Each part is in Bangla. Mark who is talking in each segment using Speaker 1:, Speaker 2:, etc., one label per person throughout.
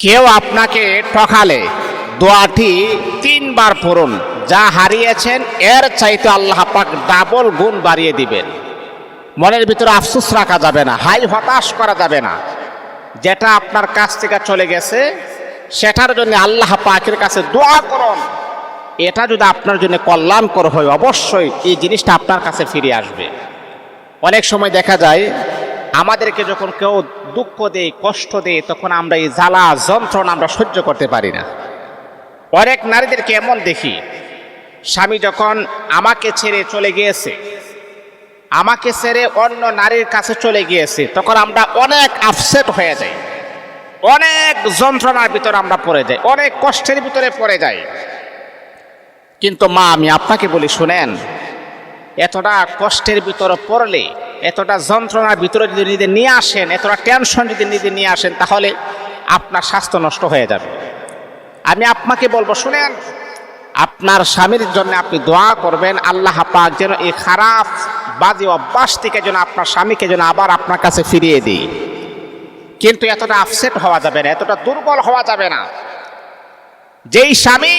Speaker 1: কেউ আপনাকে ঠকালে দোয়াটি 3 বার পড়ুন, যা হারিয়েছেন এর চাইতে আল্লাহ পাক ডাবল গুণ বাড়িয়ে দিবেন। মনের ভিতরে আফসোস রাখা যাবে না, হাই হতাশ করা যাবে না। যেটা আপনার কাছ থেকে চলে গেছে সেটার জন্য আল্লাহ পাকের কাছে দোয়া করুন। এটা যদি আপনার জন্য কল্যাণকর হয়, অবশ্যই এই জিনিসটা আপনার কাছে ফিরে আসবে। অনেক সময় দেখা যায় আমাদেরকে যখন কেউ দুঃখ দেয়, কষ্ট দেয়, তখন আমরা এই জ্বালা যন্ত্রণা আমরা সহ্য করতে পারি না। অনেক নারীদেরকে এমন দেখি, স্বামী যখন আমাকে ছেড়ে চলে গিয়েছে, আমাকে ছেড়ে অন্য নারীর কাছে চলে গিয়েছে, তখন আমরা অনেক আপসেট হয়ে যাই, অনেক যন্ত্রণার ভিতরে আমরা পড়ে যাই, অনেক কষ্টের ভিতরে পড়ে যাই। কিন্তু মা, আমি আপনাকে বলি, শুনেন, এতটা কষ্টের ভিতরে পড়লে, এতটা যন্ত্রণার ভিতরে যদি নিজে নিয়ে আসেন, এতটা টেনশন যদি নিজে নিয়ে আসেন, তাহলে আপনার স্বাস্থ্য নষ্ট হয়ে যাবে। আমি আপনাকে বলবো, শুনেন, আপনার স্বামীর জন্য আপনি দোয়া করবেন, আল্লাহ পাক যেন এই খারাপ বাজে অভ্যাস থেকে যেন আপনার স্বামীকে যেন আবার আপনার কাছে ফিরিয়ে দিই। কিন্তু এতটা আপসেট হওয়া যাবে না, এতটা দুর্বল হওয়া যাবে না। যেই স্বামী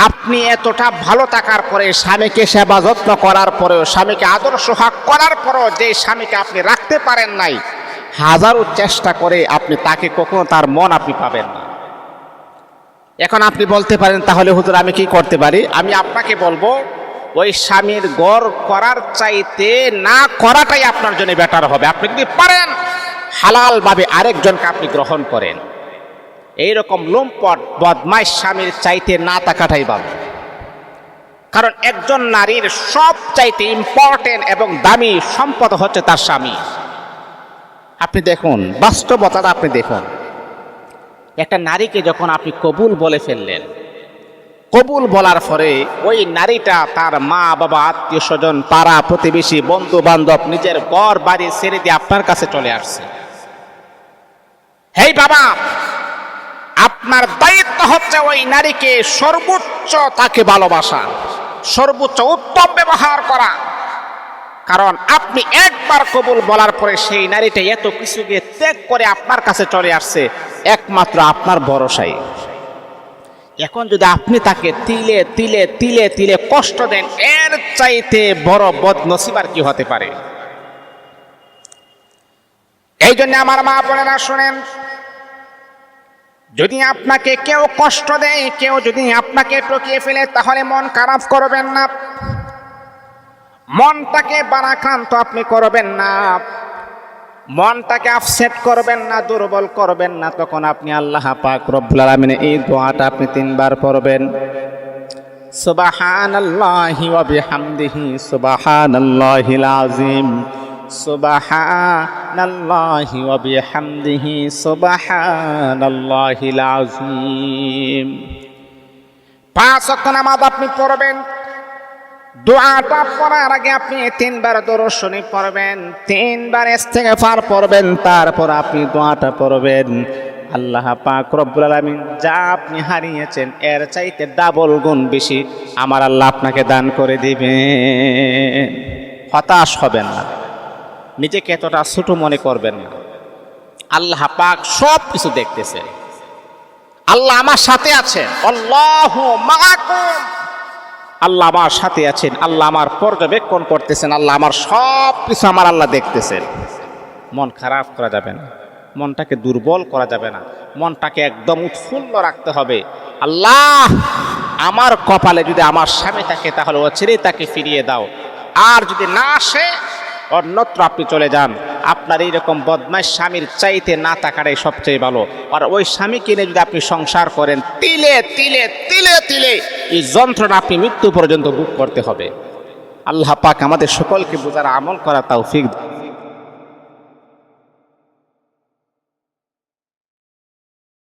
Speaker 1: আপনি এতটা ভালো থাকার পরে, স্বামীকে সেবা যত্ন করার পরেও, স্বামীকে আদর সোহাগ করার পরেও যে স্বামীকে আপনি রাখতে পারেন নাই, হাজারো চেষ্টা করে আপনি তাকে কখনো তার মন আপনি পাবেন না। এখন আপনি বলতে পারেন, তাহলে হুজুর আমি কি করতে পারি? আমি আপনাকে বলবো, ওই স্বামীর গড় করার চাইতে না করাটাই আপনার জন্য বেটার হবে। আপনি যদি পারেন হালালভাবে আরেকজনকে আপনি গ্রহণ করেন, এইরকম লম্পট বদমাইশ স্বামীর চাইতে না থাকাটাই ভালো। কারণ একজন নারীর সব চাইতে ইম্পর্টেন্ট এবং দামি সম্পদ হচ্ছে তার স্বামী। আপনি দেখুন, বাস্তবতাটা আপনি দেখুন, একটা নারীকে যখন আপনি কবুল বলে ফেললেন, কবুল বলার পরে ওই নারীটা তার মা বাবা, আত্মীয় স্বজন, পাড়া প্রতিবেশী, বন্ধু বান্ধব, নিজের ঘর বাড়ি ছেড়ে দিয়ে আপনার কাছে চলে আসছে। হেই বাবা, আপনার দায়িত্ব হচ্ছে ওই নারীকে সর্বোচ্চ তাকে ভালোবাসা, সর্বোচ্চ উত্তম ব্যবহার করা। কারণ আপনি একবার কবুল বলার পরে সেই নারীটা এত কিছুকে ত্যাগ করে আপনার কাছে চলে আসছে একমাত্র আপনার ভরসায়। এখন যদি আপনি তাকে তিলে তিলে তিলে তিলে কষ্ট দেন, এর চাইতে বড় বদনসিব আর কি হতে পারে? এই জন্য আমার মা বোনেরা শুনেন, যদি আপনাকে কেউ কষ্ট দেয়, কেউ যদি আপনাকে টকিয়ে ফেলে, তাহলে মন খারাপ করবেন না, মনটাকে বারাক্রান্ত আপনি করবেন না, মনটাকে আপসেট করবেন না, দুর্বল করবেন না। তখন আপনি আল্লাহ পাক রব্বুল আলামিনের এই দোয়াটা আপনি 3 বার পড়বেন। সুবহানাল্লাহি ওয়া বিহামদিহি সুবহানাল্লাহিল আযীম, সুবহানাল্লাহি ওয়া বিহামদিহি সুবহানাল্লাহিল আযীম। 5 ওয়াক্ত নামাজ আপনি পড়বেন। দোয়াটা পড়ার আগে আপনি 3 বার দরুদ শরীফ পড়বেন, 3 বার ইস্তেগফার পড়বেন, তারপর আপনি দোয়াটা পড়বেন। আল্লাহ পাক রব্বুল আলামিন যা আপনি হারিয়েছেন এর চাইতে ডাবল গুণ বেশি আমার আল্লাহ আপনাকে দান করে দিবেন। হতাশ হবেন না, নিজেকে এতটা ছোট মনে করবেন না। আল্লাহ পাক সব কিছু দেখতেছেন। আল্লাহ আমার সাথে আছেন, আল্লাহু মাআকুম, আল্লাহ আমার সাথে আছেন, আল্লাহ আমার পর্যবেক্ষণ করতেছেন, আল্লাহ আমার সব কিছু আমার আল্লাহ দেখতেছেন। মন খারাপ করা যাবে না, মনটাকে দুর্বল করা যাবে না, মনটাকে একদম উৎফুল্ল রাখতে হবে। আল্লাহ, আমার কপালে যদি আমার স্বামী থাকে তাহলে ও ছেড়ে তাকে ফিরিয়ে দাও, আর যদি না আসে অন্যত্র আপনি চলে যান। আপনার এইরকম বদমাইশ স্বামীর চাইতে না থাকাটাই সবচেয়ে ভালো। আর ওই স্বামীকে নিয়ে যদি আপনি সংসার করেন, তিলে তিলে তিলে তিলে এই যন্ত্রণা আপনি মৃত্যু পর্যন্ত ভোগ করতে হবে। আল্লাহ পাক আমাদের সকলকে বুঝার আমল করা তৌফিক